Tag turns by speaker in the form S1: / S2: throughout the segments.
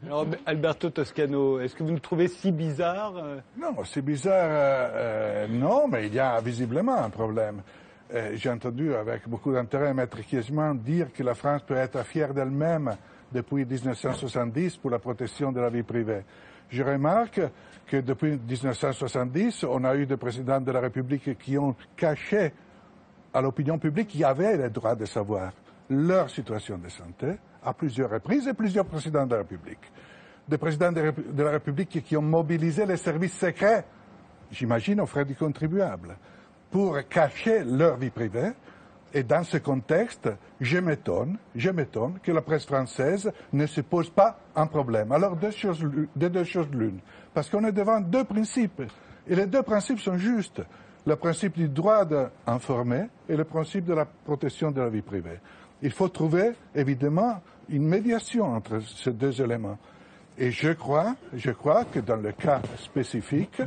S1: Alors, Alberto Toscano, est-ce que vous nous trouvez si bizarre
S2: Non, c'est bizarre, non, mais il y a visiblement un problème. J'ai entendu avec beaucoup d'intérêt Maître Kiesman dire que la France peut être fière d'elle-même depuis 1970 pour la protection de la vie privée. Je remarque que depuis 1970, on a eu des présidents de la République qui ont caché à l'opinion publique qu'il y avait le droit de savoir leur situation de santé à plusieurs reprises et plusieurs présidents de la République. Des présidents de la République qui ont mobilisé les services secrets, j'imagine aux frais du contribuable, pour cacher leur vie privée. Et dans ce contexte, je m'étonne que la presse française ne se pose pas un problème. Alors, deux choses l'une. Parce qu'on est devant deux principes. Et les deux principes sont justes. Le principe du droit d'informer et le principe de la protection de la vie privée. Il faut trouver, évidemment, une médiation entre ces deux éléments. Et je crois que dans le cas spécifique,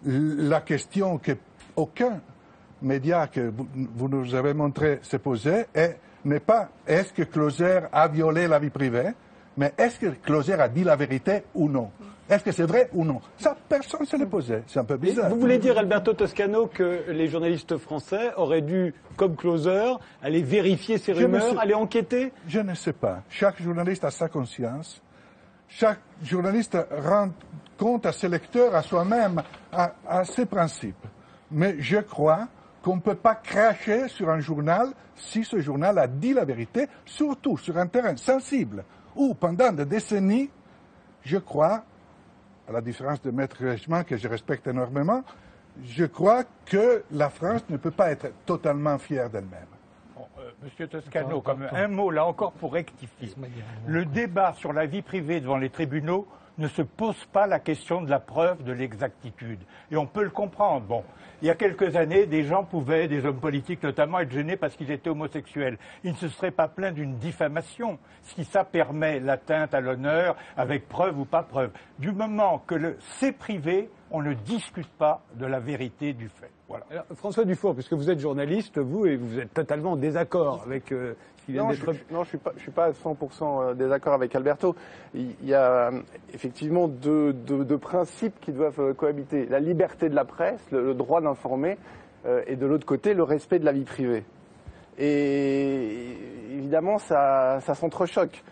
S2: la question qu'aucun média que vous nous avez montré se poser n'est pas est-ce que Closer a violé la vie privée, mais est-ce que Closer a dit la vérité ou non? Est-ce que c'est vrai ou non? Ça, personne ne se l'est posé. C'est un peu bizarre.
S1: Vous voulez dire, Alberto Toscano, que les journalistes français auraient dû, comme Closer, aller vérifier ces rumeurs, aller enquêter?
S2: Je ne sais pas. Chaque journaliste a sa conscience. Chaque journaliste rend compte à ses lecteurs, à soi-même, à ses principes. Mais je crois qu'on ne peut pas cracher sur un journal si ce journal a dit la vérité, surtout sur un terrain sensible, où pendant des décennies, je crois, à la différence de Maître Reichmann, que je respecte énormément, je crois que la France ne peut pas être totalement fière d'elle-même.
S3: Bon, Monsieur Toscano, comme un mot là encore pour rectifier. Le débat sur la vie privée devant les tribunaux ne se pose pas la question de la preuve de l'exactitude. Et on peut le comprendre. Bon, il y a quelques années, des hommes politiques notamment, être gênés parce qu'ils étaient homosexuels. Ils ne se seraient pas plaints d'une diffamation, si ça permet l'atteinte à l'honneur, avec preuve ou pas preuve. Du moment que c'est privé, on ne discute pas de la vérité du fait. Voilà.
S1: Alors, François Dufour, puisque vous êtes journaliste, vous, et vous êtes totalement en désaccord avec ce qui vient d'être...
S4: Non, je suis pas à 100% désaccord avec Alberto. Il y a effectivement deux principes qui doivent cohabiter. La liberté de la presse, le droit d'informer, et de l'autre côté, le respect de la vie privée. Et évidemment, ça s'entrechoque.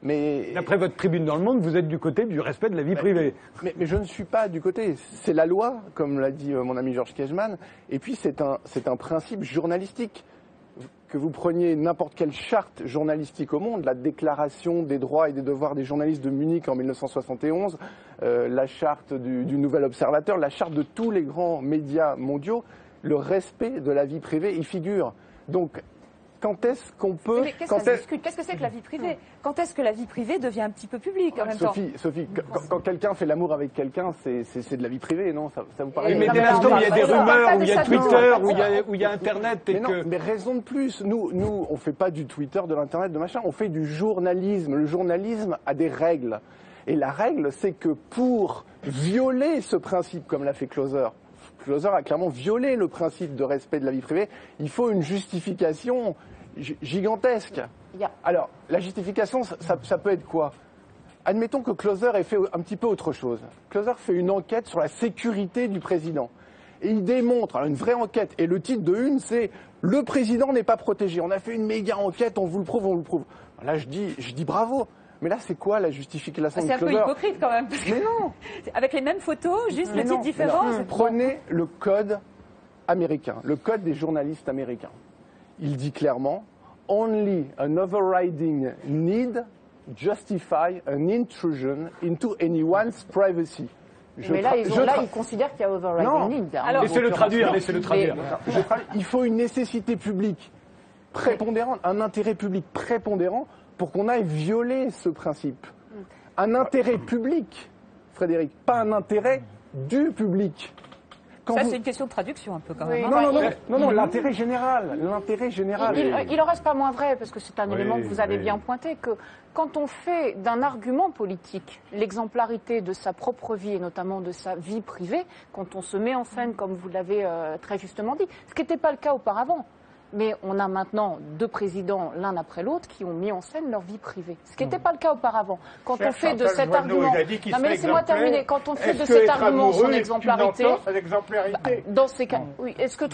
S4: Mais
S1: d'après votre tribune dans Le Monde, vous êtes du côté du respect de la vie privée.
S4: Mais je ne suis pas du côté. C'est la loi, comme l'a dit mon ami Georges Kiesman, et puis c'est un principe journalistique. Que vous preniez n'importe quelle charte journalistique au monde, la déclaration des droits et des devoirs des journalistes de Munich en 1971, la charte du Nouvel Observateur, la charte de tous les grands médias mondiaux, le respect de la vie privée y figure. Donc, quand est-ce qu'on peut...
S5: Mais qu'est-ce que c'est que la vie privée? Quand est-ce que la vie privée devient un petit peu publique en même temps?
S4: Sophie, quand quelqu'un fait l'amour avec quelqu'un, c'est de la vie privée, non? Ça vous paraît...
S1: Mais dès l'instant où il y a des rumeurs, où il y a Twitter, où il y a Internet...
S4: Mais raison de plus, nous, on fait pas du Twitter, de l'Internet, de machin, on fait du journalisme. Le journalisme a des règles. Et la règle, c'est que pour violer ce principe, comme l'a fait Closer a clairement violé le principe de respect de la vie privée, il faut une justification gigantesque. Alors, la justification, ça peut être quoi? Admettons que Closer ait fait un petit peu autre chose. Closer fait une enquête sur la sécurité du président. Et il démontre, alors une vraie enquête, et le titre de une, c'est « Le président n'est pas protégé ». On a fait une méga enquête, on vous le prouve, on vous le prouve. Là, je dis bravo. Mais là, c'est quoi la justification de Closer?
S5: C'est un peu hypocrite quand même.
S4: Mais non.
S5: Avec les mêmes photos, juste le titre différent.
S4: Prenez le code américain, le code des journalistes américains. Il dit clairement « Only an overriding need justify an intrusion into anyone's privacy ».
S6: Mais là, ils considèrent qu'il y a overriding need.
S1: Laissez-le traduire.
S4: Il faut une nécessité publique prépondérante, un intérêt public prépondérant pour qu'on aille violer ce principe. Un intérêt public, Frédéric, pas un intérêt du public.
S5: C'est une question de traduction un peu quand même.
S4: Non, l'intérêt général. L'intérêt général.
S6: Il en reste pas moins vrai, parce que c'est un élément que vous avez bien pointé, que quand on fait d'un argument politique l'exemplarité de sa propre vie et notamment de sa vie privée, quand on se met en scène, comme vous l'avez très justement dit, ce qui n'était pas le cas auparavant. Mais on a maintenant 2 présidents l'un après l'autre qui ont mis en scène leur vie privée. Ce qui n'était pas le cas auparavant. Quand on fait de cet argument...
S3: Non mais
S6: laissez-moi terminer. Quand on fait de cet argument son exemplarité... Dans ces cas, oui. Est-ce que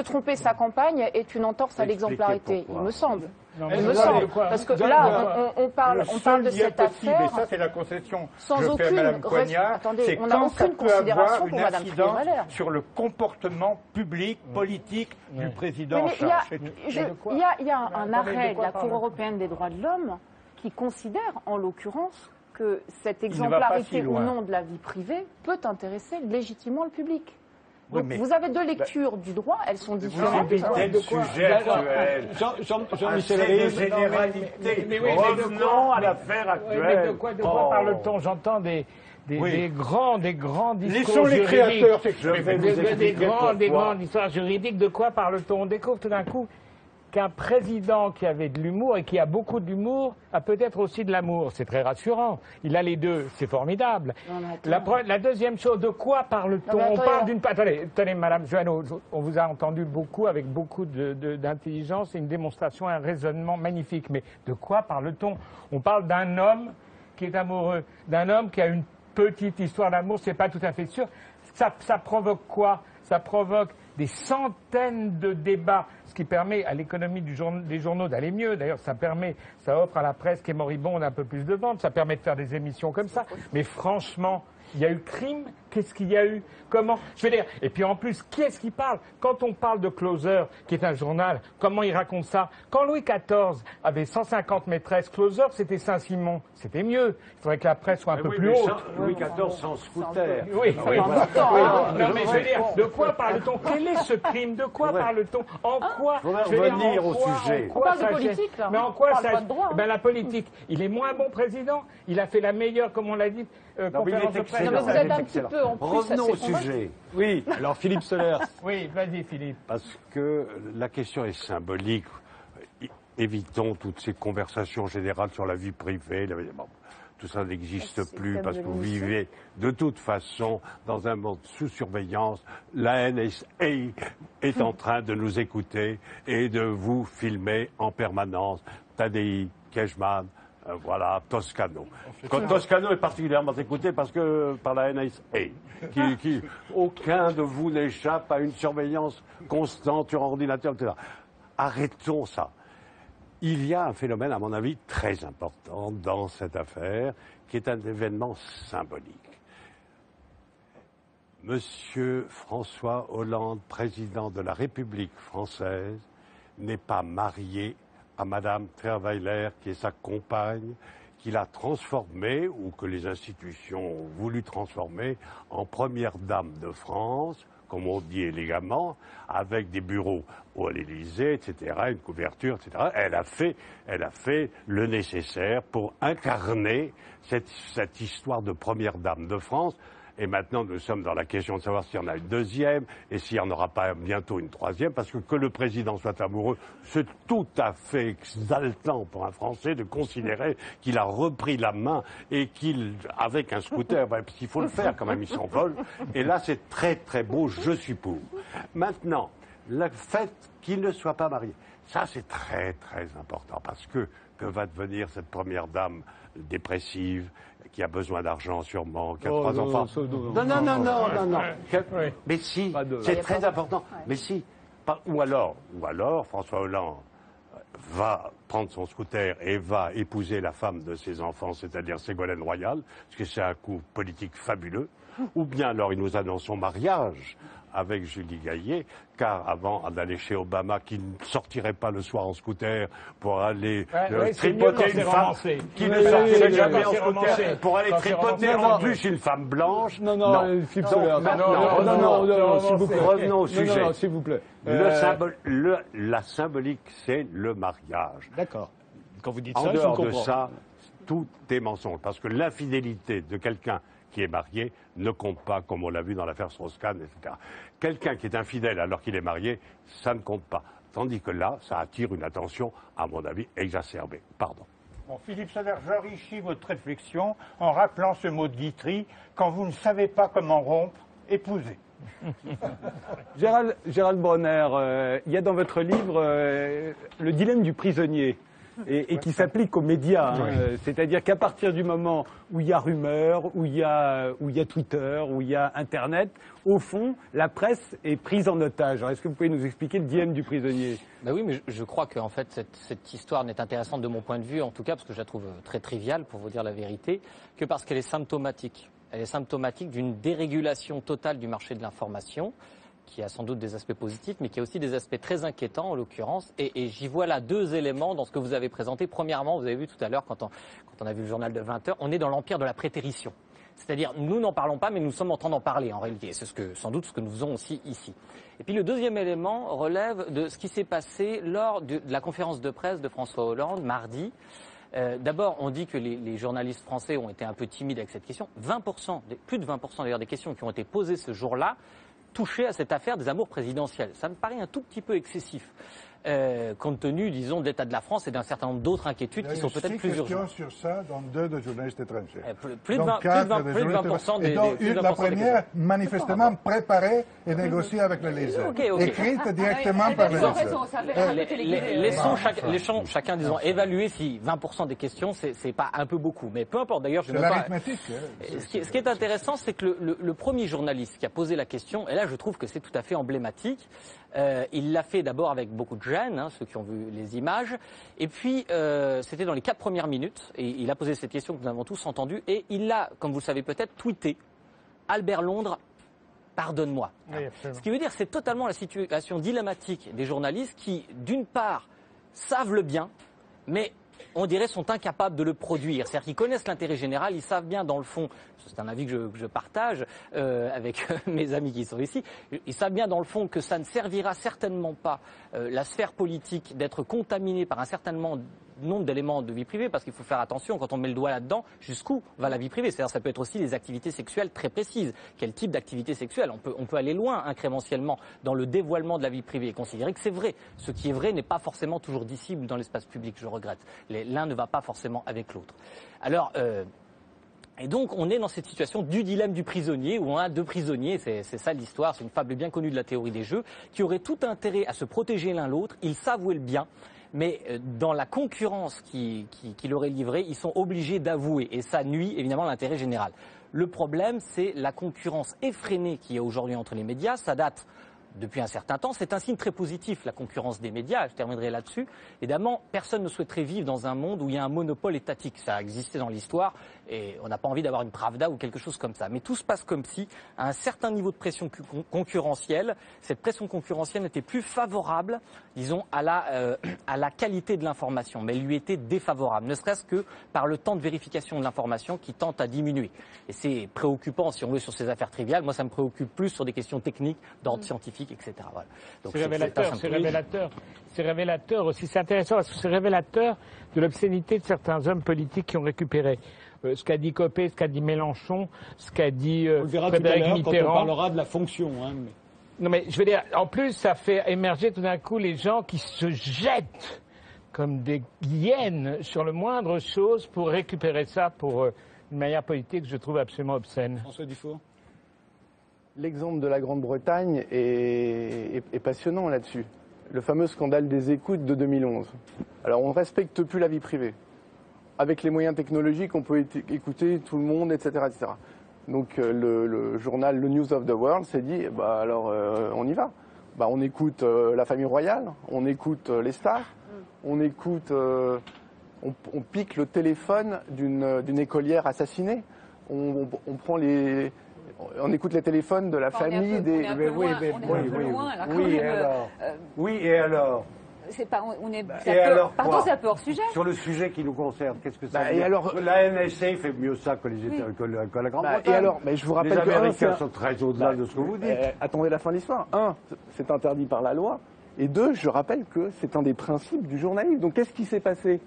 S6: tromper sa campagne est une entorse à l'exemplarité? Il me semble. Il me semble. Parce que là, on parle de cette affaire...
S3: Et ça, c'est la concession
S6: sans
S3: que je fais à Mme Coignard.
S6: Attendez, on n'a aucune considération pour Mme Friolet-Valère.
S3: Sur le comportement public, politique du président.
S6: Il y a un arrêt de la Cour européenne des droits de l'homme qui considère, en l'occurrence, que cette exemplarité ou non de la vie privée peut intéresser légitimement le public. Donc, vous avez 2 lectures du droit, elles sont différentes.
S7: Vous évitez le sujet actuel.
S1: Jean-Michel
S7: Rive. Revenons à l'affaire actuelle.
S8: De quoi parle-t-on? J'entends des grands discours
S3: Laissons les créateurs s'exprimer.
S8: Des grandes histoires juridiques. De quoi parle-t-on? On découvre tout d'un coup qu'un président qui avait de l'humour et qui a beaucoup d'humour a peut-être aussi de l'amour. C'est très rassurant. Il a les deux. C'est formidable. La deuxième chose, de quoi parle-t-on? On parle d'une... Attendez, Madame Joanneau, on vous a entendu beaucoup, avec beaucoup d'intelligence, et une démonstration, un raisonnement magnifique. Mais de quoi parle-t-on? On parle d'un homme qui est amoureux, d'un homme qui a une petite histoire d'amour, c'est pas tout à fait sûr. Ça provoque quoi? Ça provoque des centaines de débats, ce qui permet à l'économie des journaux d'aller mieux. D'ailleurs, ça offre à la presse qui est moribonde un peu plus de ventes, ça permet de faire des émissions comme ça. Mais franchement, il y a eu crime. Qu'est-ce qu'il y a eu? Comment? Je veux dire, et puis en plus, qui est-ce qui parle? Quand on parle de Closer, qui est un journal, comment il raconte ça? Quand Louis XIV avait 150 maîtresses, Closer, c'était Saint-Simon. C'était mieux. Il faudrait que la presse soit un peu plus haute.
S7: Louis XIV s'en foutait.
S8: Oui. Non, mais je veux dire, de quoi parle-t-on? Quel est ce crime? De quoi parle-t-on? En quoi?
S7: Il faudrait revenir au sujet.
S6: On parle de politique, là.
S8: Mais en quoi ça?
S6: Pas de droit.
S8: La politique, il est moins bon président. Il a fait la meilleure, comme on l'a dit, conférence de presse.
S6: Non, mais vous êtes un petit peu en plus.
S7: Revenons au sujet.
S1: Oui, alors Philippe Solers.
S8: Oui, vas-y Philippe.
S7: Parce que la question est symbolique. Évitons toutes ces conversations générales sur la vie privée. Tout ça n'existe plus parce que vous vivez de toute façon dans un monde sous surveillance. La NSA est en train de nous écouter et de vous filmer en permanence. Tadei, Kejman, voilà, Toscano. Toscano est particulièrement écouté parce que par la NSA. Aucun de vous n'échappe à une surveillance constante sur ordinateur, etc. Arrêtons ça. Il y a un phénomène, à mon avis, très important dans cette affaire, qui est un événement symbolique. Monsieur François Hollande, président de la République française, n'est pas marié à Madame Trierweiler, qui est sa compagne, qu'il a transformée, ou que les institutions ont voulu transformer, en première dame de France, comme on dit élégamment, avec des bureaux à l'Élysée, etc., une couverture, etc. Elle a fait le nécessaire pour incarner cette histoire de première dame de France. Et maintenant, nous sommes dans la question de savoir s'il y en a une deuxième et s'il n'y en aura pas bientôt une troisième, parce que le président soit amoureux, c'est tout à fait exaltant pour un Français de considérer qu'il a repris la main et qu'il, avec un scooter, parce qu'il faut le faire quand même, il s'envole. Et là, c'est très très beau, je suis pour. Maintenant, le fait qu'il ne soit pas marié, ça c'est très très important, parce que va devenir cette première dame dépressive, qui a besoin d'argent sûrement, qui a 3 enfants. Non. Mais si, c'est très important. Mais si. Ou alors, François Hollande va prendre son scooter et va épouser la femme de ses enfants, c'est-à-dire Ségolène Royal, parce que c'est un coup politique fabuleux. Ou bien alors il nous annonce son mariage avec Julie Gaillet, car avant d'aller chez Obama, qui ne sortirait pas le soir en scooter pour aller tripoter une femme, qui ne sortirait jamais en scooter pour aller tripoter en plus une femme blanche.
S1: Non, Philippe Solers. Non, s'il vous plaît.
S7: Revenons au sujet.
S1: Non, s'il vous plaît.
S7: La symbolique, c'est le mariage.
S1: D'accord. Quand vous dites
S7: ça,
S1: en dehors de
S7: ça, tout est mensonge, parce que l'infidélité de quelqu'un qui est marié ne compte pas, comme on l'a vu dans l'affaire Strauss-Kahn, etc. Quelqu'un qui est infidèle alors qu'il est marié, ça ne compte pas. Tandis que là, ça attire une attention, à mon avis, exacerbée. Pardon.
S3: Bon, Philippe Solers, j'enrichis votre réflexion en rappelant ce mot de Guitry, quand vous ne savez pas comment rompre, épousez.
S1: Gérald Bronner, il y a dans votre livre le dilemme du prisonnier. Et qui s'applique aux médias. C'est-à-dire qu'à partir du moment où il y a rumeur, où il y a Twitter, où il y a Internet, au fond, la presse est prise en otage. Alors, est-ce que vous pouvez nous expliquer le dilemme du prisonnier?
S9: Ben oui, mais je crois qu'en fait, cette histoire n'est intéressante de mon point de vue, en tout cas, parce que je la trouve très triviale, pour vous dire la vérité, que parce qu'elle est symptomatique. Elle est symptomatique d'une dérégulation totale du marché de l'information, qui a sans doute des aspects positifs, mais qui a aussi des aspects très inquiétants, en l'occurrence. Et j'y vois là deux éléments dans ce que vous avez présenté. Premièrement, vous avez vu tout à l'heure, quand on a vu le journal de 20 heures, on est dans l'empire de la prétérition. C'est-à-dire, nous n'en parlons pas, mais nous sommes en train d'en parler, en réalité. C'est sans doute ce que nous faisons aussi ici. Et puis le deuxième élément relève de ce qui s'est passé lors de la conférence de presse de François Hollande, mardi. D'abord, on dit que les journalistes français ont été un peu timides avec cette question. 20%, plus de 20% d'ailleurs des questions qui ont été posées ce jour-là, toucher à cette affaire des amours présidentiels. Ça me paraît un tout petit peu excessif, compte tenu, disons, de l'état de la France et d'un certain nombre d'autres inquiétudes qui sont peut-être plus urgentes.
S2: Il y a 6 questions sur ça, dont 2 de journalistes étrangers.
S9: Plus de 20% des...
S2: Et dont la première, manifestement préparée et négociée avec l'Élysée. Écrite directement par l'Élysée.
S9: Laissons chacun, disons, évaluer si 20% des questions, c'est pas un peu beaucoup. Mais peu importe, d'ailleurs, je ne veux pas... Ce qui est intéressant, c'est que le premier journaliste qui a posé la question, et là, je trouve que c'est tout à fait emblématique, il l'a fait d'abord avec beaucoup de gêne, ceux qui ont vu les images, et puis c'était dans les 4 premières minutes, et il a posé cette question que nous avons tous entendue, et il l'a, comme vous le savez peut-être, tweeté « Albert Londres, pardonne-moi ». Ce qui veut dire, c'est totalement la situation dilemmatique des journalistes qui, d'une part, savent le bien, mais on dirait sont incapables de le produire. C'est-à-dire qu'ils connaissent l'intérêt général, ils savent bien dans le fond, c'est un avis que je partage avec mes amis qui sont ici, ils savent bien dans le fond que ça ne servira certainement pas la sphère politique d'être contaminée par un certain nombre d'éléments de vie privée, parce qu'il faut faire attention quand on met le doigt là-dedans, jusqu'où va la vie privée. C'est-à-dire ça peut être aussi des activités sexuelles très précises. Quel type d'activité sexuelle? On peut aller loin incrémentiellement dans le dévoilement de la vie privée et considérer que c'est vrai. Ce qui est vrai n'est pas forcément toujours dissible dans l'espace public, je regrette. L'un ne va pas forcément avec l'autre. Alors, et donc on est dans cette situation du dilemme du prisonnier, où on a 2 prisonniers, c'est ça l'histoire, c'est une fable bien connue de la théorie des jeux, qui auraient tout intérêt à se protéger l'un l'autre, ils savent où est le bien, mais dans la concurrence qui leur est livrée, ils sont obligés d'avouer, et ça nuit évidemment à l'intérêt général. Le problème, c'est la concurrence effrénée qu'il y a aujourd'hui entre les médias, ça date depuis un certain temps. C'est un signe très positif, la concurrence des médias, je terminerai là-dessus. Évidemment, personne ne souhaiterait vivre dans un monde où il y a un monopole étatique. Ça a existé dans l'histoire et on n'a pas envie d'avoir une Pravda ou quelque chose comme ça. Mais tout se passe comme si, à un certain niveau de pression concurrentielle, cette pression concurrentielle n'était plus favorable, disons, à la qualité de l'information, mais elle lui était défavorable, ne serait-ce que par le temps de vérification de l'information qui tente à diminuer. Et c'est préoccupant, si on veut, sur ces affaires triviales. Moi, ça me préoccupe plus sur des questions techniques, d'ordre scientifique, etc. Voilà.
S8: C'est révélateur aussi. C'est intéressant parce que c'est révélateur de l'obscénité de certains hommes politiques qui ont récupéré ce qu'a dit Copé, ce qu'a dit Mélenchon, ce qu'a dit Frédéric Mitterrand.
S1: Quand on parlera de la fonction.
S8: Non mais je veux dire, en plus, ça fait émerger tout d'un coup les gens qui se jettent comme des hyènes sur le moindre chose pour récupérer ça pour une manière politique que je trouve absolument obscène.
S1: François Dufour.
S4: L'exemple de la Grande-Bretagne est passionnant là-dessus. Le fameux scandale des écoutes de 2011. Alors, on ne respecte plus la vie privée. Avec les moyens technologiques, on peut écouter tout le monde, etc. etc. Donc, le journal Le News of the World s'est dit, on y va. On écoute la famille royale, on écoute les stars, on écoute... on pique le téléphone d'une écolière assassinée. On prend les... On écoute les téléphones de la famille des...
S7: Oui, et alors
S5: c'est pas, on est,
S7: pardon,
S5: c'est un peu hors sujet.
S7: Sur le sujet qui nous concerne, qu'est-ce que ça veut
S4: et
S7: dire?
S4: alors,
S7: la NSA fait mieux ça que la Grande-Bretagne.
S4: Et alors, je vous rappelle
S7: les Américains sont très au-delà de ce que vous dites.
S4: Attendez la fin de l'histoire. 1, c'est interdit par la loi. Et 2, je rappelle que c'est un des principes du journalisme. Donc qu'est-ce qui s'est passé?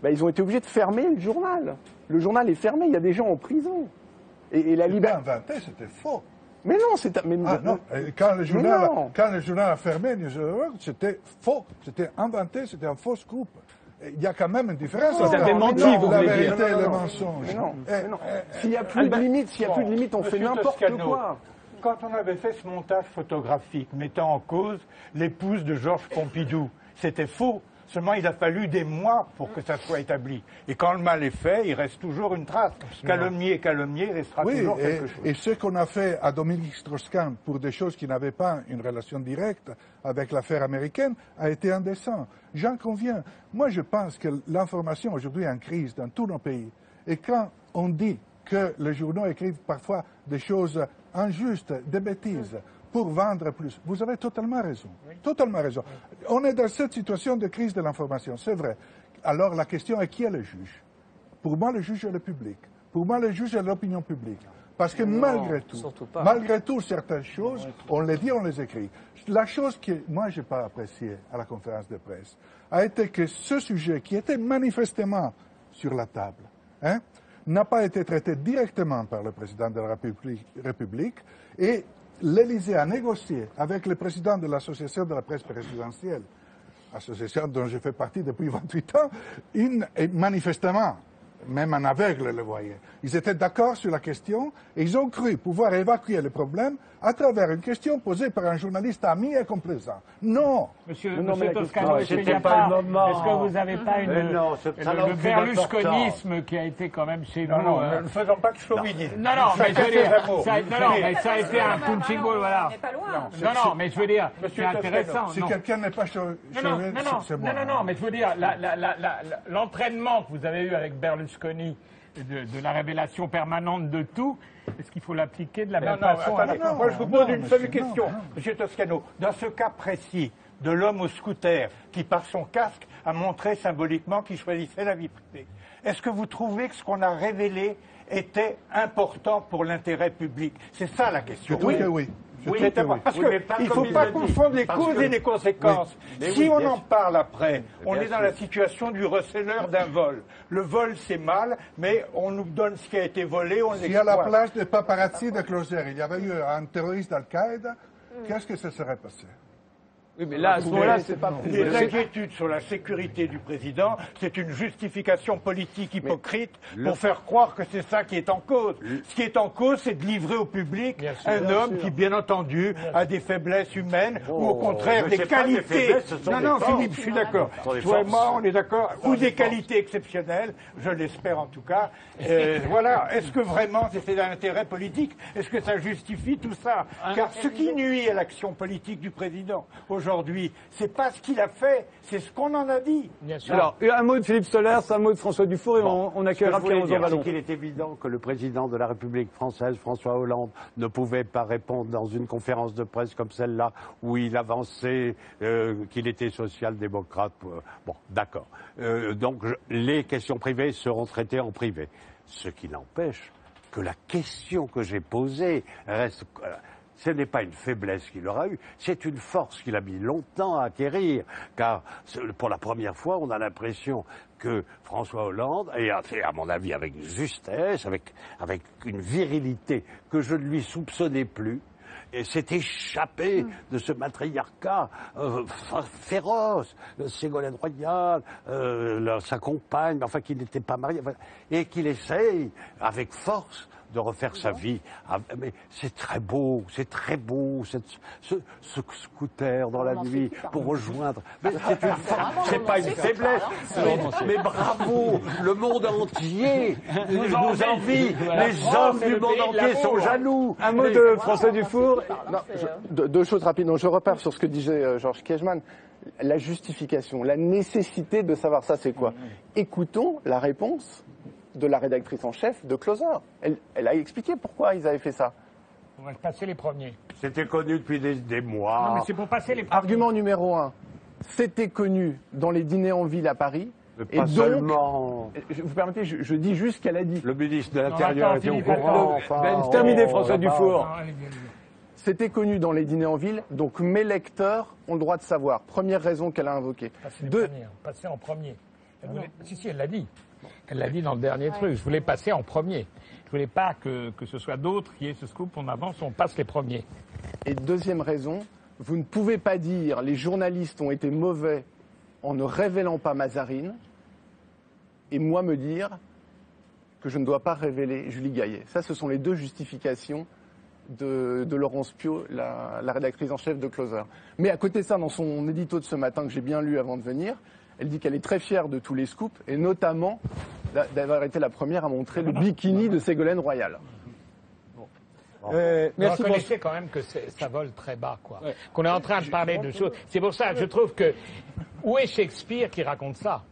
S4: Ils ont été obligés de fermer le journal. Le journal est fermé, il y a des gens en prison. Et la liberté...
S2: inventé, c'était faux.
S4: Mais non, c'est...
S2: non. Quand le journal a fermé, c'était faux. C'était inventé, c'était un faux scoop. Il y a quand même une différence entre
S1: la
S2: vérité et le mensonge.
S4: Mais non. S'il n'y a plus de limite, on fait n'importe quoi.
S3: Quand on avait fait ce montage photographique mettant en cause l'épouse de Georges Pompidou, c'était faux. Seulement, il a fallu des mois pour que ça soit établi. Et quand le mal est fait, il reste toujours une trace. Calomnier, il restera toujours quelque chose.
S2: Et ce qu'on a fait à Dominique Strauss-Kahn pour des choses qui n'avaient pas une relation directe avec l'affaire américaine a été indécent. J'en conviens. Moi, je pense que l'information aujourd'hui est en crise dans tous nos pays. Et quand on dit que les journaux écrivent parfois des choses injustes, des bêtises, pour vendre plus. Vous avez totalement raison. Totalement raison. On est dans cette situation de crise de l'information, c'est vrai. Alors la question est qui est le juge? Pour moi, le juge est le public. Pour moi, le juge est l'opinion publique. Parce que malgré tout, certaines choses, on les dit, on les écrit. La chose que moi, je n'ai pas appréciée à la conférence de presse a été que ce sujet, qui était manifestement sur la table, n'a pas été traité directement par le président de la République et l'Élysée a négocié avec le président de l'Association de la presse présidentielle, association dont je fais partie depuis 28 ans, et manifestement, même un aveugle le voyait. Ils étaient d'accord sur la question et ils ont cru pouvoir évacuer le problème à travers une question posée par un journaliste ami et complaisant. Non.
S8: Monsieur Toscano, est-ce que vous n'avez pas le berlusconisme qui a été quand même chez nous
S3: Non, ne faisons pas de chauvinisme.
S8: Non, mais je veux dire, ça a été un punching ball, voilà. Non, mais je veux dire, c'est intéressant.
S2: Si quelqu'un n'est pas chauvin, c'est moi.
S8: Non, mais je veux dire, l'entraînement que vous avez eu avec Berlusconi, de la révélation permanente de tout, est-ce qu'il faut l'appliquer de la même façon?
S3: Moi, je vous pose une seule question, M. Toscano. Dans ce cas précis de l'homme au scooter qui, par son casque, a montré symboliquement qu'il choisissait la vie privée, est-ce que vous trouvez que ce qu'on a révélé était important pour l'intérêt public? C'est ça la question.
S2: Oui.
S3: Parce qu'il ne faut pas confondre les causes et les conséquences. Si on en parle après, on est dans la situation du receleur d'un vol. Le vol, c'est mal, mais on nous donne ce qui a été volé, on l'exploite.
S2: Si à la place de paparazzi de Closer, il y avait eu un terroriste d'Al-Qaïda, qu'est-ce que ça serait passé?
S1: Oui, mais là, à ce moment-là, c'est pas...
S3: Les inquiétudes sur la sécurité du président, c'est une justification politique hypocrite pour faire croire que c'est ça qui est en cause. Ce qui est en cause, c'est de livrer au public un homme qui, bien entendu, a des faiblesses humaines ou au contraire des qualités. Non, Philippe, je suis d'accord. Toi et moi, on est d'accord. Ou des qualités exceptionnelles, je l'espère en tout cas. Voilà. Est-ce que vraiment c'était d'un intérêt politique? Est-ce que ça justifie tout ça? Car ce qui nuit à l'action politique du président aujourd'hui, c'est pas ce qu'il a fait, c'est ce qu'on en a dit.
S1: Bien sûr. Alors, un mot de Philippe Solers, un mot de François Dufour et on accueillera Pierre Rosanvallon.
S7: Il est évident que le président de la République française, François Hollande, ne pouvait pas répondre dans une conférence de presse comme celle-là, où il avançait qu'il était social-démocrate. Bon, d'accord. Donc, les questions privées seront traitées en privé. Ce qui n'empêche que la question que j'ai posée reste... Ce n'est pas une faiblesse qu'il aura eue, c'est une force qu'il a mis longtemps à acquérir, car pour la première fois, on a l'impression que François Hollande, et à mon avis avec justesse, avec une virilité que je ne lui soupçonnais plus, et s'est échappé de ce matriarcat féroce, Ségolène Royal, sa compagne, enfin qui n'était pas marié, et qu'il essaye avec force de refaire sa vie. Mais c'est très beau, ce scooter dans la nuit pour rejoindre. Mais c'est pas une faiblesse. Mais bravo, le monde entier nous envie. Les hommes du monde entier sont jaloux.
S1: Un mot de François Dufour.
S4: Deux choses rapides. Je repars sur ce que disait Georges Kiegemann. La justification, la nécessité de savoir ça, c'est quoi? Écoutons la réponse de la rédactrice en chef de Closer. Elle a expliqué pourquoi ils avaient fait ça.
S8: On va passer les premiers.
S7: C'était connu depuis des mois.
S8: Non, mais c'est pour passer les premiers.
S4: Argument numéro 1. C'était connu dans les dîners en ville à Paris.
S7: Et donc, seulement...
S4: Vous permettez, je dis juste ce qu'elle a dit.
S7: Le ministre de l'Intérieur était au courant.
S1: Terminé, François Dufour.
S4: C'était connu dans les dîners en ville, donc mes lecteurs ont le droit de savoir. Première raison qu'elle a invoquée.
S8: Passer en premier. Si, elle l'a dit. Elle l'a dit dans le dernier truc. Je voulais passer en premier. Je voulais pas que ce soit d'autres qui aient ce scoop. On avance, on passe les premiers.
S4: Et deuxième raison, vous ne pouvez pas dire les journalistes ont été mauvais en ne révélant pas Mazarine et moi me dire que je ne dois pas révéler Julie Gaillet. Ça, ce sont les deux justifications de Laurence Piot, la rédactrice en chef de Closer. Mais à côté de ça, dans son édito de ce matin que j'ai bien lu avant de venir, elle dit qu'elle est très fière de tous les scoops, et notamment d'avoir été la première à montrer le bikini de Ségolène Royal.
S8: Merci. Vous reconnaissez quand même que ça vole très bas, quoi. Ouais. Qu'on est en train de parler de choses. C'est pour ça que je trouve que où est Shakespeare qui raconte ça?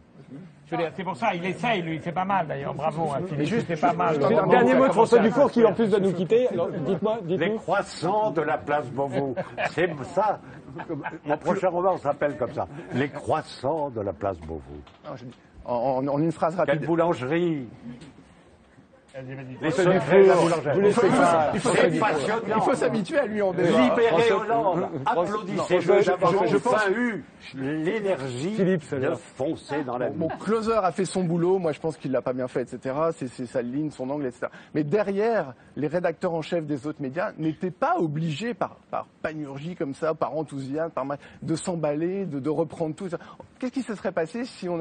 S8: Je veux dire, c'est pour ça, il essaye, lui, c'est pas mal d'ailleurs, bravo, hein, Philippe, c'est pas mal.
S1: Dernier mot de François Dufour qui en plus va nous quitter. Alors, dites-moi.
S7: Les croissants de la place Beauvau. C'est ça. Mon prochain roman s'appelle comme ça. Les croissants de la place Beauvau.
S4: En une phrase rapide.
S7: Quelle boulangerie!
S4: Il faut s'habituer à lui en débat.
S7: Libérez Hollande, applaudissez. Je pense eu l'énergie de foncer dans la vie.
S4: Bon, Closer a fait son boulot, moi je pense qu'il l'a pas bien fait, etc. C'est sa ligne, son angle, etc. Mais derrière, les rédacteurs en chef des autres médias n'étaient pas obligés par panurgie comme ça, par enthousiasme, de s'emballer, de reprendre tout ça. Qu'est-ce qui se serait passé si on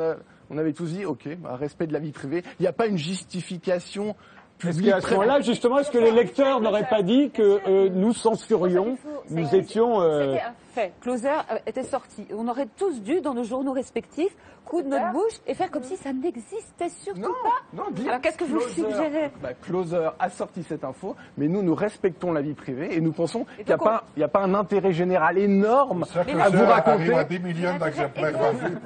S4: avait tous dit, ok, respect de la vie privée, il n'y a pas une justification publique.
S1: À ce moment-là, justement, est-ce que les lecteurs n'auraient pas dit que nous censurions, nous étions...
S5: C'était un fait. Closer était sorti. On aurait tous dû, dans nos journaux respectifs, coudre notre bouche et faire comme si ça n'existait surtout pas.
S4: Non,
S5: alors qu'est-ce que vous suggérez?
S4: Closer a sorti cette info, mais nous respectons la vie privée et nous pensons qu'il n'y a pas un intérêt général énorme à vous raconter.
S2: À 10 millions d'exemplaires vendus.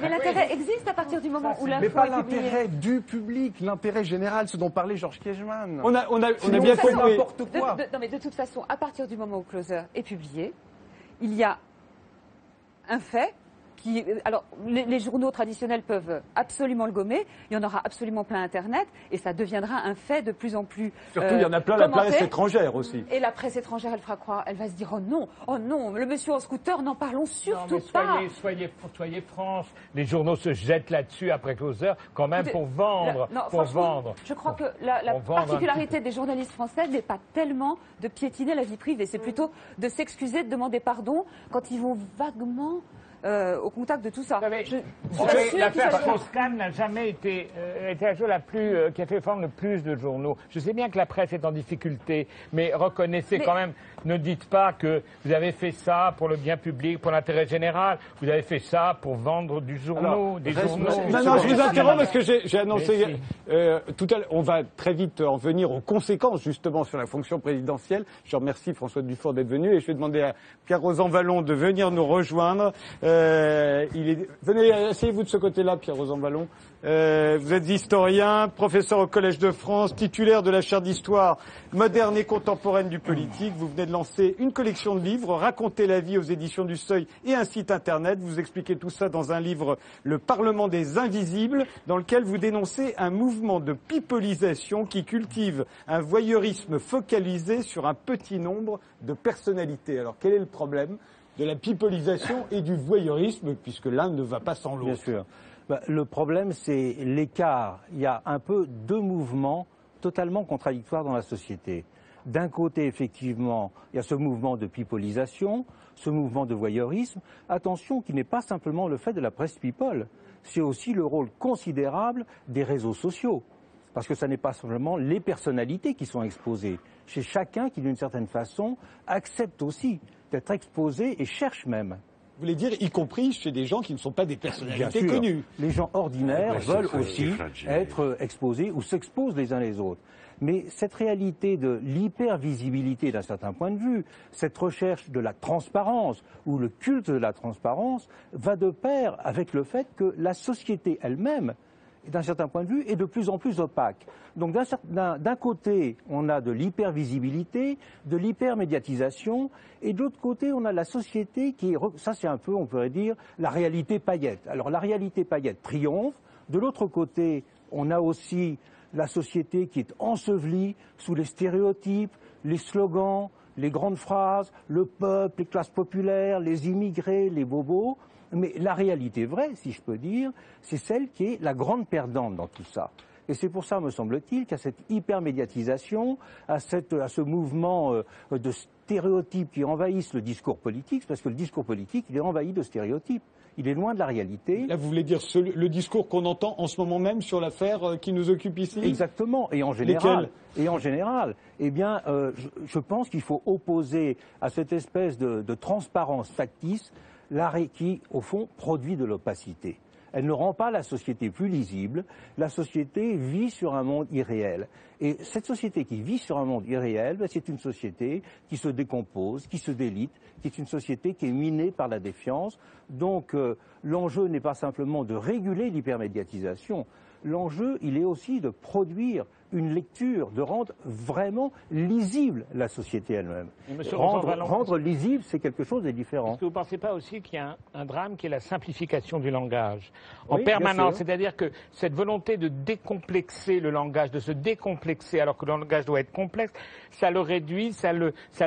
S5: Mais l'intérêt existe à partir du moment où l'info
S4: est publiée. Mais pas l'intérêt du public, l'intérêt général, ce dont parlait Georges Kiechman.
S1: On a bien compris.
S5: Non, mais de toute façon, à partir du moment où Closer est publié, il y a un fait alors, les journaux traditionnels peuvent absolument le gommer, il y en aura absolument plein Internet, et ça deviendra un fait de plus en plus
S1: surtout, il y en a plein la presse étrangère aussi.
S5: Et la presse étrangère, elle fera croire, elle va se dire, oh non, le monsieur en scooter, n'en parlons surtout pas.
S8: Soyez franche, les journaux se jettent là-dessus après Closer, quand même, pour vendre.
S5: Je crois que la particularité des journalistes français n'est pas tellement de piétiner la vie privée, c'est plutôt de s'excuser, de demander pardon quand ils vont vaguement... au contact de tout ça.
S8: L'affaire Strauss-Kahn n'a jamais été la chose qui a fait vendre le plus de journaux. Je sais bien que la presse est en difficulté, mais reconnaissez quand même, ne dites pas que vous avez fait ça pour le bien public, pour l'intérêt général, vous avez fait ça pour vendre des journaux.
S1: Non, je vous interromps parce que j'ai annoncé tout à l'heure, on va très vite en venir aux conséquences justement sur la fonction présidentielle. Je remercie François Dufour d'être venu et je vais demander à Pierre-Rosan Vallon de venir nous rejoindre. Venez, asseyez-vous de ce côté-là, Pierre-Rosan Vallon. Vous êtes historien, professeur au Collège de France, titulaire de la chaire d'histoire moderne et contemporaine du politique. Vous venez de lancer une collection de livres, Raconter la vie aux éditions du Seuil et un site internet. Vous expliquez tout ça dans un livre, Le Parlement des Invisibles, dans lequel vous dénoncez un mouvement de pipolisation qui cultive un voyeurisme focalisé sur un petit nombre de personnalités. Alors quel est le problème de la pipolisation et du voyeurisme, puisque l'un ne va pas sans l'autre?
S10: Bien sûr. Le problème, c'est l'écart. Il y a un peu deux mouvements totalement contradictoires dans la société. D'un côté, effectivement, il y a ce mouvement de pipolisation, ce mouvement de voyeurisme. Attention, qui n'est pas simplement le fait de la presse people. C'est aussi le rôle considérable des réseaux sociaux. Parce que ce n'est pas simplement les personnalités qui sont exposées. C'est chacun qui, d'une certaine façon, accepte aussi d'être exposé et cherche même.
S1: Vous voulez dire, y compris chez des gens qui ne sont pas des personnalités connues.
S10: Les gens ordinaires veulent aussi être exposés ou s'exposent les uns les autres. Mais cette réalité de l'hypervisibilité d'un certain point de vue, cette recherche de la transparence ou le culte de la transparence va de pair avec le fait que la société elle-même, d'un certain point de vue, est de plus en plus opaque. Donc d'un côté, on a de l'hypervisibilité, de l'hypermédiatisation, et de l'autre côté, on a la société qui est... Ça, c'est un peu, on pourrait dire, la réalité paillette. Alors la réalité paillette triomphe. De l'autre côté, on a aussi la société qui est ensevelie sous les stéréotypes, les slogans, les grandes phrases, le peuple, les classes populaires, les immigrés, les bobos. Mais la réalité vraie, si je peux dire, c'est celle qui est la grande perdante dans tout ça. Et c'est pour ça, me semble-t-il, qu'à cette hypermédiatisation, à ce mouvement de stéréotypes qui envahissent le discours politique, parce que le discours politique, il est envahi de stéréotypes. Il est loin de la réalité.
S1: Là, vous voulez dire le discours qu'on entend en ce moment même sur l'affaire qui nous occupe ici?
S10: Exactement. Et en général, eh bien, je pense qu'il faut opposer à cette espèce de transparence factice qui, au fond, produit de l'opacité. Elle ne rend pas la société plus lisible. La société vit sur un monde irréel. Et cette société qui vit sur un monde irréel, c'est une société qui se décompose, qui se délite, qui est une société qui est minée par la défiance. Donc l'enjeu n'est pas simplement de réguler l'hypermédiatisation. L'enjeu, il est aussi de produire une lecture, de rendre vraiment lisible la société elle-même. Rendre lisible, c'est quelque chose de différent.
S8: Est-ce que vous ne pensez pas aussi qu'il y a un drame qui est la simplification du langage en permanence? C'est-à-dire que cette volonté de décomplexer le langage, de se décomplexer alors que le langage doit être complexe, ça le réduit, ça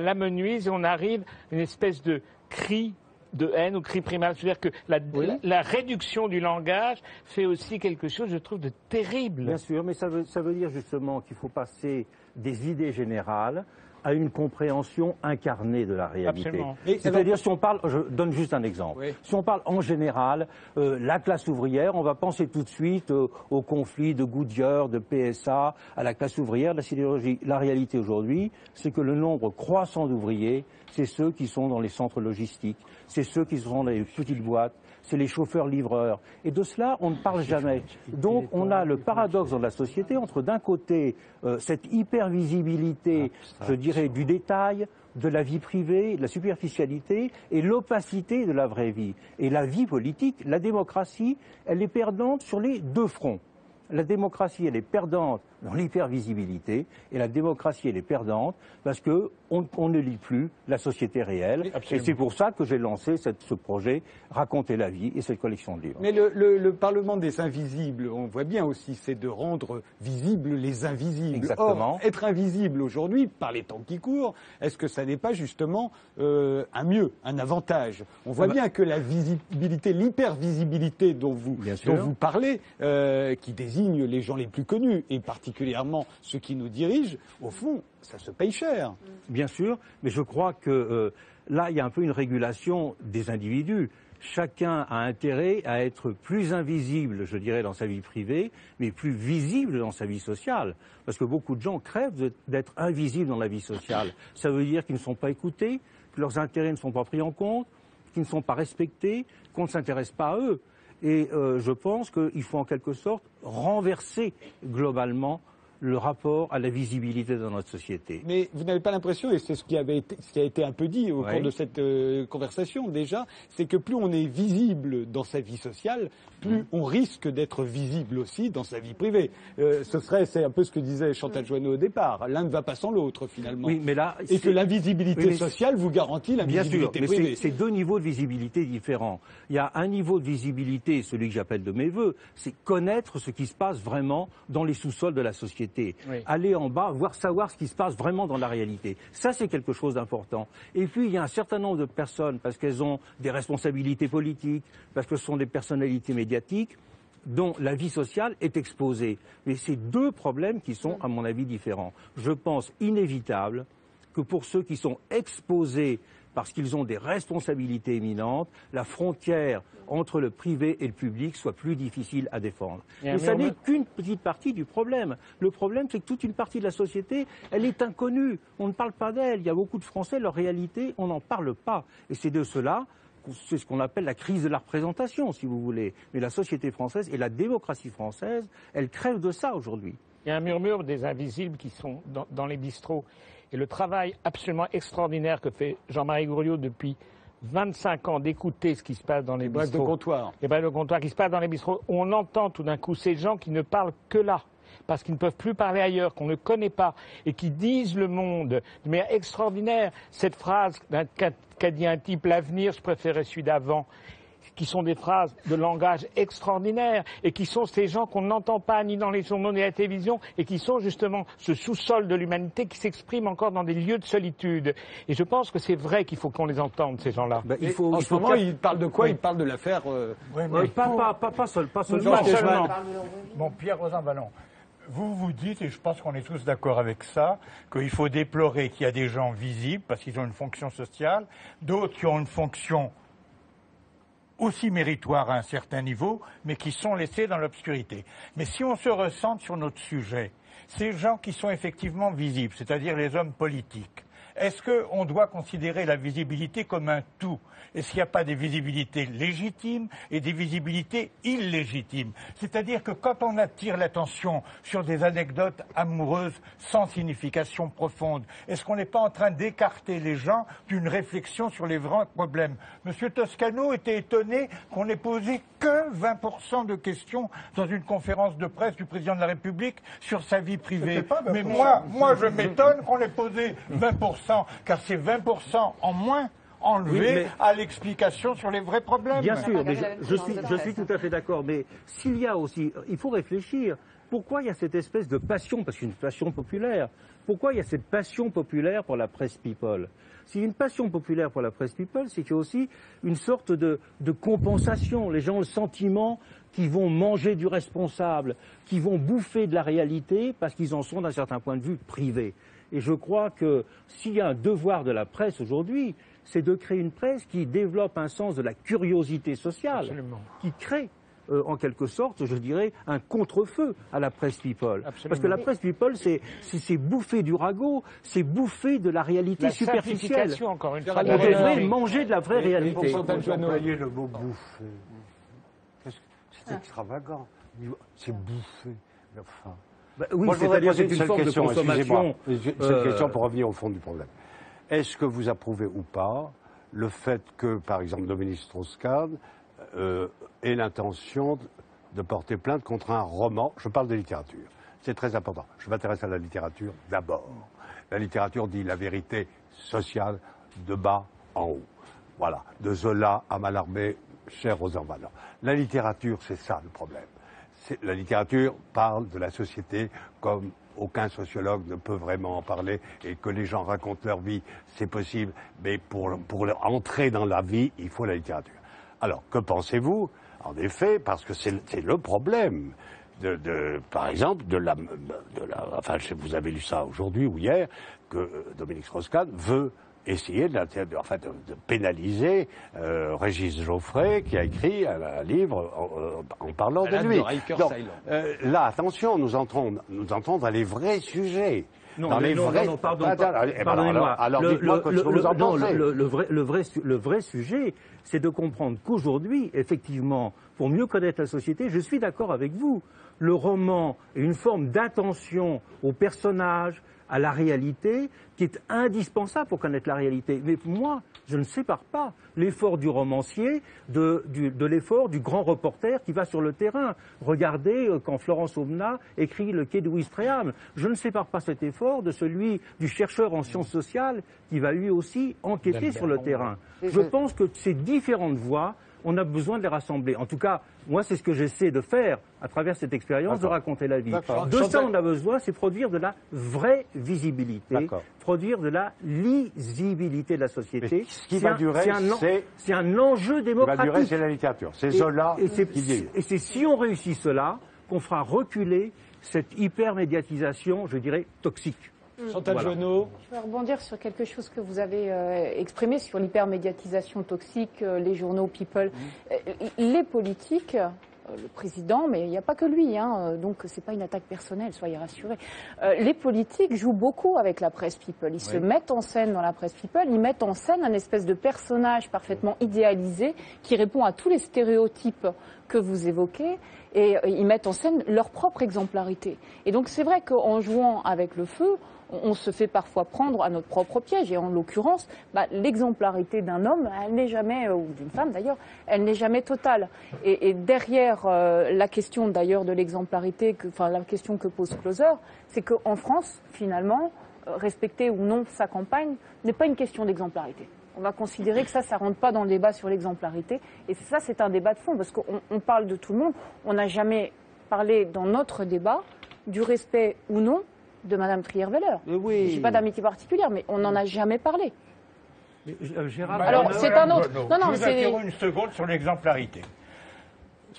S8: l'amenuise et on arrive à une espèce de cri de haine ou cri primal. C'est-à-dire que la réduction du langage fait aussi quelque chose, je trouve, de terrible.
S10: Bien sûr, mais ça veut dire justement qu'il faut passer des idées générales à une compréhension incarnée de la réalité. C'est-à-dire, si on parle, je donne juste un exemple, si on parle en général, la classe ouvrière, on va penser tout de suite au conflit de Goodyear, de PSA, à la classe ouvrière, de la sidérurgie. La réalité aujourd'hui, c'est que le nombre croissant d'ouvriers, c'est ceux qui sont dans les centres logistiques, c'est ceux qui sont dans les petites boîtes, c'est les chauffeurs-livreurs. Et de cela, on ne parle jamais. Donc, on a le paradoxe dans la société entre, d'un côté, cette hypervisibilité, je dirais, du détail, de la vie privée, de la superficialité, et l'opacité de la vraie vie. Et la vie politique, la démocratie, elle est perdante sur les deux fronts. La démocratie, elle est perdante dans l'hypervisibilité, et la démocratie, elle est perdante parce qu'on ne lit plus la société réelle. Et c'est pour ça que j'ai lancé ce projet Raconter la vie et cette collection de livres.
S1: Mais le Parlement des invisibles, on voit bien aussi, c'est de rendre visibles les invisibles.
S10: Exactement.
S1: Or, être invisible aujourd'hui, par les temps qui courent, est-ce que ça n'est pas justement un mieux, un avantage? On voit bien que la visibilité, l'hypervisibilité dont vous parlez, qui désigne les gens les plus connus, et particulièrement ceux qui nous dirigent, au fond, ça se paye cher.
S10: Bien sûr, mais je crois que là, il y a un peu une régulation des individus. Chacun a intérêt à être plus invisible, je dirais, dans sa vie privée, mais plus visible dans sa vie sociale. Parce que beaucoup de gens crèvent d'être invisibles dans la vie sociale. Ça veut dire qu'ils ne sont pas écoutés, que leurs intérêts ne sont pas pris en compte, qu'ils ne sont pas respectés, qu'on ne s'intéresse pas à eux. Et je pense qu'il faut en quelque sorte renverser globalement le rapport à la visibilité dans notre société.
S1: Mais vous n'avez pas l'impression, et c'est ce qui a été un peu dit au cours de cette conversation déjà, c'est que plus on est visible dans sa vie sociale, plus on risque d'être visible aussi dans sa vie privée. C'est un peu ce que disait Chantal Joanneau au départ. L'un ne va pas sans l'autre finalement.
S10: Oui, mais là,
S1: et que l'invisibilité sociale vous garantit la visibilité privée.
S10: Bien sûr, mais c'est deux niveaux de visibilité différents. Il y a un niveau de visibilité, celui que j'appelle de mes voeux, c'est connaître ce qui se passe vraiment dans les sous-sols de la société. Aller en bas, savoir ce qui se passe vraiment dans la réalité. Ça, c'est quelque chose d'important. Et puis, il y a un certain nombre de personnes, parce qu'elles ont des responsabilités politiques, parce que ce sont des personnalités médiatiques, dont la vie sociale est exposée. Mais c'est deux problèmes qui sont, à mon avis, différents. Je pense inévitable que pour ceux qui sont exposés parce qu'ils ont des responsabilités éminentes, la frontière entre le privé et le public soit plus difficile à défendre. Mais ça n'est qu'une petite partie du problème. Le problème, c'est que toute une partie de la société, elle est inconnue. On ne parle pas d'elle. Il y a beaucoup de Français, leur réalité, on n'en parle pas. Et c'est de cela, c'est ce qu'on appelle la crise de la représentation, si vous voulez. Mais la société française et la démocratie française, elle crève de ça aujourd'hui.
S8: Il y a un murmure des invisibles qui sont dans les bistrots. Et le travail absolument extraordinaire que fait Jean-Marie Gouriot depuis 25 ans d'écouter ce qui se passe dans les bistrots.
S1: Les
S8: brefs de comptoir qui se passent dans les bistrots. On entend tout d'un coup ces gens qui ne parlent que là, parce qu'ils ne peuvent plus parler ailleurs, qu'on ne connaît pas, et qui disent le monde de manière extraordinaire. Cette phrase qu'a dit un type, l'avenir, je préférais celui d'avant, qui sont des phrases de langage extraordinaire et qui sont ces gens qu'on n'entend pas ni dans les journaux ni à la télévision et qui sont justement ce sous-sol de l'humanité qui s'exprime encore dans des lieux de solitude. Et je pense que c'est vrai qu'il faut qu'on les entende, ces gens-là.
S1: En ce moment, ils parlent de quoi? Ils parlent de l'affaire...
S10: Pas seulement.
S3: Bon, Pierre Rosanvallon, Vous dites, et je pense qu'on est tous d'accord avec ça, qu'il faut déplorer qu'il y a des gens visibles parce qu'ils ont une fonction sociale, d'autres qui ont une fonction aussi méritoire à un certain niveau, mais qui sont laissés dans l'obscurité. Mais si on se recentre sur notre sujet, ces gens qui sont effectivement visibles, c'est-à-dire les hommes politiques, est-ce qu'on doit considérer la visibilité comme un tout? Est-ce qu'il n'y a pas des visibilités légitimes et des visibilités illégitimes? C'est-à-dire que quand on attire l'attention sur des anecdotes amoureuses sans signification profonde, est-ce qu'on n'est pas en train d'écarter les gens d'une réflexion sur les vrais problèmes? Monsieur Toscano était étonné qu'on n'ait posé que 20% de questions dans une conférence de presse du président de la République sur sa vie privée. Mais moi, je m'étonne qu'on ait posé 20%, car c'est 20% en moins enlevé à l'explication sur les vrais problèmes.
S10: Bien sûr, mais je suis tout à fait d'accord. Mais s'il y a aussi, il faut réfléchir. Pourquoi il y a cette espèce de passion, parce que c'est une passion populaire, pourquoi il y a cette passion populaire pour la presse people? S'il y a une passion populaire pour la presse people, c'est qu'il y a aussi une sorte de compensation. Les gens ont le sentiment qu'ils vont manger du responsable, qu'ils vont bouffer de la réalité parce qu'ils en sont d'un certain point de vue privé. Et je crois que s'il y a un devoir de la presse aujourd'hui, c'est de créer une presse qui développe un sens de la curiosité sociale, absolument, qui crée en quelque sorte, je dirais, un contre-feu à la presse people. Absolument. Parce que la presse people, c'est bouffer du ragot, c'est bouffer de la réalité superficielle.
S8: Encore une fois,
S10: on devrait manger de la vraie réalité.
S7: Vous employez le mot bouffer. C'est extravagant. C'est bouffer. Enfin.
S10: Oui,
S7: moi, je voudrais poser
S10: une seule question,
S7: excusez-moi, une seule question pour revenir au fond du problème. Est-ce que vous approuvez ou pas le fait que, par exemple, Dominique Strauss-Kahn ait l'intention de porter plainte contre un roman? Je parle de littérature. C'est très important. Je m'intéresse à la littérature d'abord. La littérature dit la vérité sociale de bas en haut. Voilà. De Zola à Mallarmé, cher aux Orbanon. La littérature, c'est ça le problème. La littérature parle de la société comme aucun sociologue ne peut vraiment en parler, et que les gens racontent leur vie, c'est possible, mais pour entrer dans la vie, il faut la littérature. Alors, que pensez-vous? En effet, parce que c'est le problème, par exemple, enfin, vous avez lu ça aujourd'hui ou hier, que Dominique Strauss-Kahn veut essayer de pénaliser Régis Geoffrey, qui a écrit un livre en parlant de lui. Donc, là, attention, nous entrons dans les vrais sujets.
S10: Non, pardonnez-moi.
S7: Alors, dites-moi ce que vous en pensez.
S10: Le vrai sujet, c'est de comprendre qu'aujourd'hui, effectivement, pour mieux connaître la société, je suis d'accord avec vous. Le roman est une forme d'attention aux personnages, à la réalité, qui est indispensable pour connaître la réalité. Mais moi, je ne sépare pas l'effort du romancier de l'effort du grand reporter qui va sur le terrain. Regardez quand Florence Aubenas écrit Le Quai de Ouistreham. Je ne sépare pas cet effort de celui du chercheur en sciences sociales qui va lui aussi enquêter sur le terrain. Je pense que ces différentes voies, on a besoin de les rassembler. En tout cas, moi, c'est ce que j'essaie de faire à travers cette expérience de raconter la vie. De ça, on a besoin, c'est produire de la vraie visibilité, produire de la lisibilité de la société.
S7: Mais ce qui va durer,
S10: c'est un enjeu démocratique.
S7: Ce qui va durer, c'est la littérature. C'est Zola qui dit.
S10: Et c'est si on réussit cela qu'on fera reculer cette hypermédiatisation, je dirais, toxique.
S1: Chantal Joanneau.
S6: Je vais rebondir sur quelque chose que vous avez exprimé sur l'hypermédiatisation toxique, les journaux People. Les politiques, le président, mais il n'y a pas que lui, donc c'est pas une attaque personnelle, soyez rassurés. Les politiques jouent beaucoup avec la presse People. Ils se mettent en scène dans la presse People, ils mettent en scène un espèce de personnage parfaitement idéalisé qui répond à tous les stéréotypes que vous évoquez. Et ils mettent en scène leur propre exemplarité. Et donc c'est vrai qu'en jouant avec le feu, on se fait parfois prendre à notre propre piège. Et en l'occurrence, l'exemplarité d'un homme, elle n'est jamais, ou d'une femme d'ailleurs, elle n'est jamais totale. Et derrière la question d'ailleurs de l'exemplarité, la question que pose Closer, c'est qu'en France, finalement, respecter ou non sa campagne n'est pas une question d'exemplarité. On va considérer que ça ne rentre pas dans le débat sur l'exemplarité. Et ça, c'est un débat de fond, parce qu'on parle de tout le monde. On n'a jamais parlé dans notre débat du respect ou non de Mme Trierweiler.
S10: Oui.
S6: Je n'ai pas d'amitié particulière, mais on n'en a jamais parlé.
S3: Alors,
S6: c'est un autre...
S3: Je vous interromps une seconde sur l'exemplarité.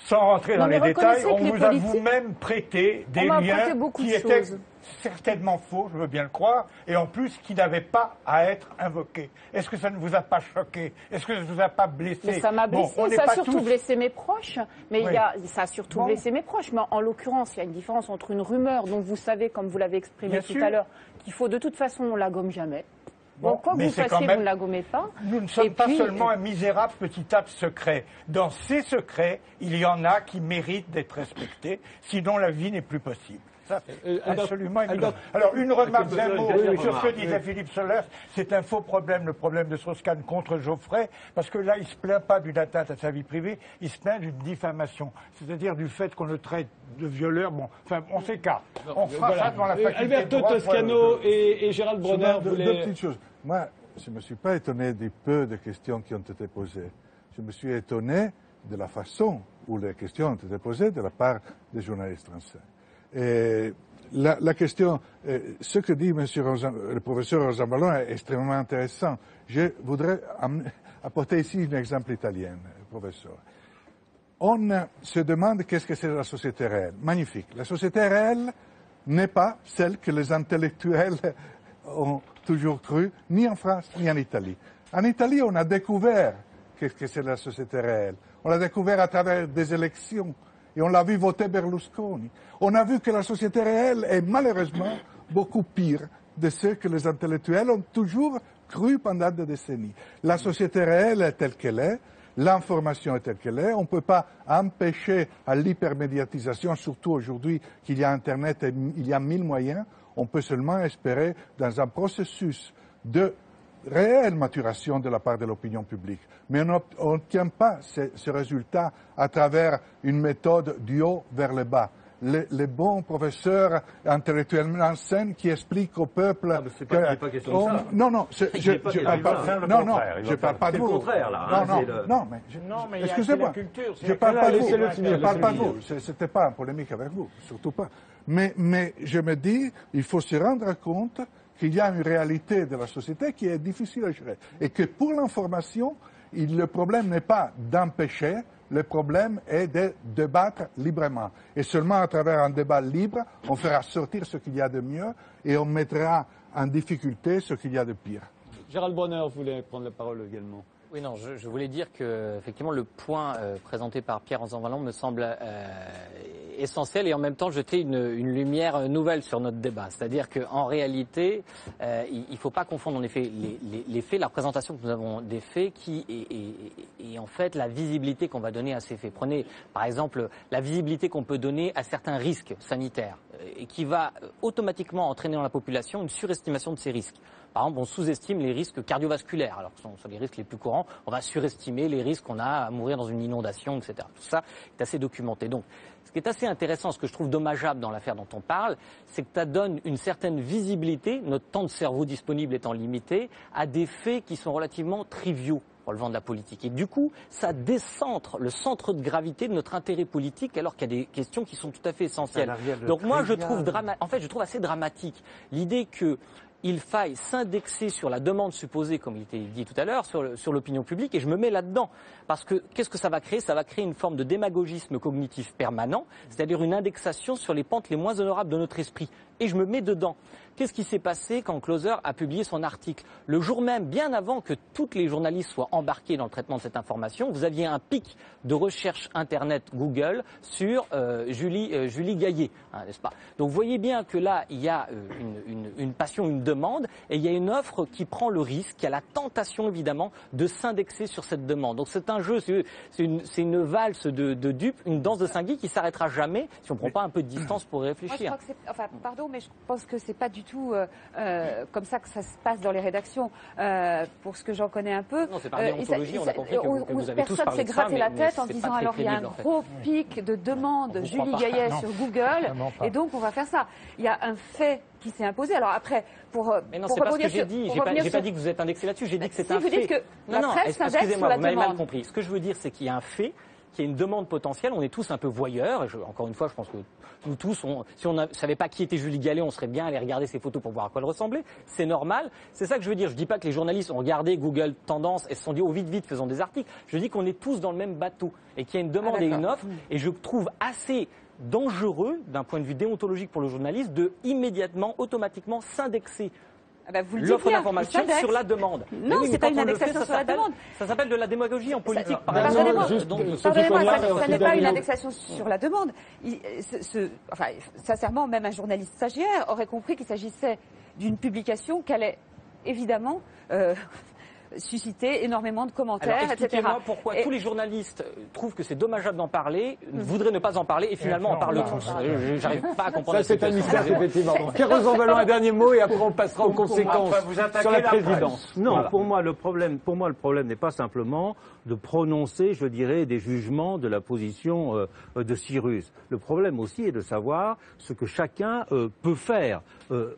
S3: sans rentrer dans les détails, on vous a vous-même prêté des liens qui étaient certainement faux, je veux bien le croire, et en plus qui n'avaient pas à être invoqués. Est-ce que ça ne vous a pas choqué? Est-ce que ça ne vous a pas blessé?
S6: Mais ça m'a blessé, ça a surtout blessé mes proches. Mais ça a surtout blessé mes proches. Mais en l'occurrence, il y a une différence entre une rumeur dont vous savez, comme vous l'avez exprimé tout à l'heure, qu'il faut de toute façon, on la gomme jamais. Bon, quoi que vous fassiez, vous ne la gommez pas.
S3: Nous ne sommes pas seulement un misérable petit acte secret. Dans ces secrets, il y en a qui méritent d'être respectés, sinon la vie n'est plus possible. Ça, absolument évident. Alors, une remarque d'un mot sur ce que disait Philippe Solers, c'est un faux problème, le problème de Strauss-Kahn contre Geoffrey, parce que là, il ne se plaint pas d'une atteinte à sa vie privée, il se plaint d'une diffamation, c'est-à-dire du fait qu'on le traite de violeur. Bon, enfin, on s'écarte. On fera ça dans la faculté
S1: Alberto Toscano et Gérald Bronner voulaient...
S2: Deux petites choses. Moi, je ne me suis pas étonné du peu de questions qui ont été posées. Je me suis étonné de la façon où les questions ont été posées de la part des journalistes français. Et la question, ce que dit le professeur Rosanvallon est extrêmement intéressant. Je voudrais apporter ici un exemple italien, professeur. On se demande qu'est-ce que c'est la société réelle. Magnifique. La société réelle n'est pas celle que les intellectuels ont toujours cru, ni en France, ni en Italie. En Italie, on a découvert qu'est-ce que c'est la société réelle. On l'a découvert à travers des élections. Et on l'a vu voter Berlusconi. On a vu que la société réelle est malheureusement beaucoup pire de ce que les intellectuels ont toujours cru pendant des décennies. La société réelle est telle qu'elle est, l'information est telle qu'elle est, on ne peut pas empêcher à l'hypermédiatisation, surtout aujourd'hui qu'il y a Internet et il y a 1000 moyens, on peut seulement espérer dans un processus de réelle maturation de la part de l'opinion publique. Mais on n'obtient pas ce résultat à travers une méthode du haut vers le bas. Les bons professeurs intellectuellement sains qui expliquent au peuple...
S11: Ah, c'est pas, pas question de ça.
S2: Non, je parle pas de vous.
S11: C'est le contraire, là.
S2: Non, mais excusez-moi. Je parle pas de vous. Je parle pas de vous. C'était pas en polémique avec vous, surtout pas. Mais je me dis, il faut se rendre compte qu'il y a une réalité de la société qui est difficile à gérer. Et que pour l'information, le problème n'est pas d'empêcher, le problème est de débattre librement. Et seulement à travers un débat libre, on fera sortir ce qu'il y a de mieux et on mettra en difficulté ce qu'il y a de pire.
S1: Gérald Bronner voulait prendre la parole également.
S9: Oui, non, je voulais dire que effectivement le point présenté par Pierre Rosanvallon me semble essentiel et en même temps jeter une lumière nouvelle sur notre débat. C'est-à-dire qu'en réalité, il ne faut pas confondre en effet les faits, la représentation que nous avons des faits et en fait la visibilité qu'on va donner à ces faits. Prenez par exemple la visibilité qu'on peut donner à certains risques sanitaires et qui va automatiquement entraîner dans la population une surestimation de ces risques. Par exemple, on sous-estime les risques cardiovasculaires, alors que ce sont les risques les plus courants. On va surestimer les risques qu'on a à mourir dans une inondation, etc. Tout ça est assez documenté. Donc, ce qui est assez intéressant, ce que je trouve dommageable dans l'affaire dont on parle, c'est que ça donne une certaine visibilité, notre temps de cerveau disponible étant limité, à des faits qui sont relativement triviaux relevant de la politique. Et du coup, ça décentre le centre de gravité de notre intérêt politique, alors qu'il y a des questions qui sont tout à fait essentielles. Donc moi, je trouve assez dramatique l'idée que il faille s'indexer sur la demande supposée, comme il était dit tout à l'heure, sur l'opinion publique, et je me mets là-dedans. Parce que qu'est-ce que ça va créer? Ça va créer une forme de démagogisme cognitif permanent, c'est-à-dire une indexation sur les pentes les moins honorables de notre esprit. Et je me mets dedans. Qu'est-ce qui s'est passé quand Closer a publié son article? Le jour même, bien avant que toutes les journalistes soient embarqués dans le traitement de cette information, vous aviez un pic de recherche Internet Google sur Julie Gaillet, n'est-ce pas? Donc vous voyez bien que là, il y a une passion, une demande, et il y a une offre qui prend le risque, qui a la tentation évidemment de s'indexer sur cette demande. Donc c'est un jeu, c'est une valse de dupes, une danse de Saint-Guy qui s'arrêtera jamais si on ne prend pas un peu de distance pour réfléchir.
S5: Moi, je crois que pardon, mais je pense que c'est pas du tout comme ça que ça se passe dans les rédactions. Pour ce que j'en connais un peu,
S9: non, c'est par déontologie, on a compris que vous avez tous
S5: personne
S9: parlé
S5: s'est
S9: de ça,
S5: gratté la tête en disant alors il y a un gros pic de demandes Julie Gaillet sur Google et donc on va faire ça. Il y a un fait qui s'est imposé. Alors après,
S9: mais non, c'est pas ce que j'ai dit. J'ai pas dit que vous êtes indexé là-dessus. J'ai dit que c'est un fait.
S5: Vous dites que la presse s'indexe sur la demande.
S9: Vous m'avez mal compris. Ce que je veux dire, c'est qu'il y a un fait qu'il y a une demande potentielle. On est tous un peu voyeurs. Et encore une fois, je pense que nous tous, si on ne savait pas qui était Julie Gallet, on serait bien allé regarder ses photos pour voir à quoi elle ressemblait. C'est normal. C'est ça que je veux dire. Je dis pas que les journalistes ont regardé Google Tendance et se sont dit, oh vite, faisons des articles. Je dis qu'on est tous dans le même bateau et qu'il y a une demande et une offre. Et je trouve assez dangereux, d'un point de vue déontologique pour le journaliste, de immédiatement, automatiquement s'indexer l'offre d'information sur la demande.
S5: Non, c'est pas une indexation sur la demande.
S9: Ça s'appelle de la démagogie en politique, par
S5: exemple. Pardonnez-moi, ça n'est pas une indexation sur la demande. Sincèrement, même un journaliste stagiaire aurait compris qu'il s'agissait d'une publication qu'elle est évidemment susciter énormément de commentaires, etc.
S9: Expliquez-moi pourquoi tous les journalistes trouvent que c'est dommageable d'en parler, voudraient ne pas en parler et finalement en parlent tous. J'arrive pas à comprendre.
S1: Ça, c'est un mystère, effectivement. Pierre Rosanvallon, un dernier mot et après on passera aux conséquences sur la présidence.
S10: Non, voilà. Pour moi, le problème n'est pas simplement de prononcer, je dirais, des jugements de la position de Cyrus. Le problème aussi est de savoir ce que chacun peut faire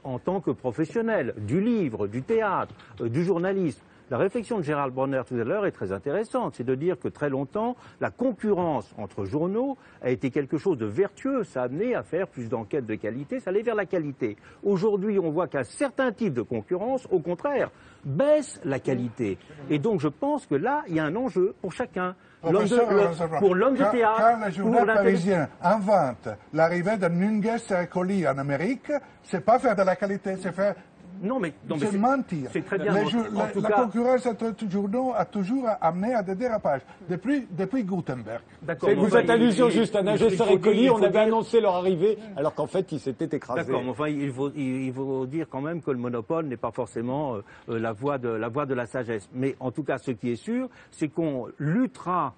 S10: en tant que professionnel du livre, du théâtre, du journalisme. La réflexion de Gérald Bronner tout à l'heure est très intéressante, c'est de dire que très longtemps, la concurrence entre journaux a été quelque chose de vertueux, ça a amené à faire plus d'enquêtes de qualité, ça allait vers la qualité. Aujourd'hui, on voit qu'un certain type de concurrence, au contraire, baisse la qualité. Et donc je pense que là, il y a un enjeu pour chacun. Pour l'homme de théâtre.
S2: Quand le journal parisien invente l'arrivée de Nunges et Colli en Amérique, c'est pas faire de la qualité, c'est faire... c'est mentir.
S10: C'est très bien.
S2: La concurrence entre journaux a toujours amené à des dérapages, depuis Gutenberg.
S1: Vous faites allusion juste à Nunges et Colli, on avait annoncé leur arrivée, alors qu'en fait, ils s'étaient écrasés.
S10: D'accord, mais enfin, il faut dire quand même que le monopole n'est pas forcément la voie de la sagesse. Mais en tout cas, ce qui est sûr, c'est qu'on luttera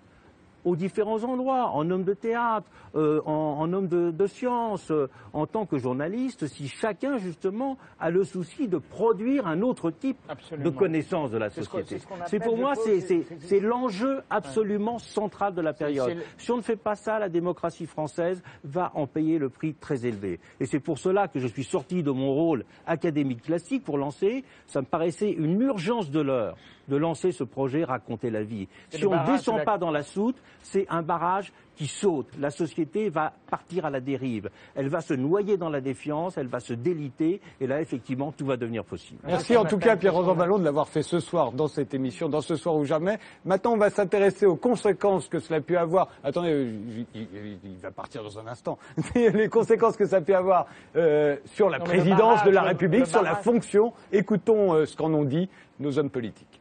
S10: aux différents endroits, en homme de théâtre, en homme de science, en tant que journaliste, si chacun, justement, a le souci de produire un autre type de connaissance de la société. C'est pour moi, c'est l'enjeu absolument central de la période. Si on ne fait pas ça, la démocratie française va en payer le prix très élevé. Et c'est pour cela que je suis sorti de mon rôle académique classique pour lancer, ça me paraissait une urgence de l'heure, de lancer ce projet Raconter la vie. Si on ne descend pas dans la soute, c'est un barrage qui saute. La société va partir à la dérive. Elle va se noyer dans la défiance, elle va se déliter, et là, effectivement, tout va devenir possible.
S1: Merci en tout cas, Pierre Rosanvallon, de l'avoir fait ce soir dans cette émission, dans Ce Soir ou Jamais. Maintenant, on va s'intéresser aux conséquences que cela a pu avoir. Attendez, il va partir dans un instant. Les conséquences que ça a pu avoir sur la présidence de la République, sur la fonction. Écoutons ce qu'en ont dit nos hommes politiques.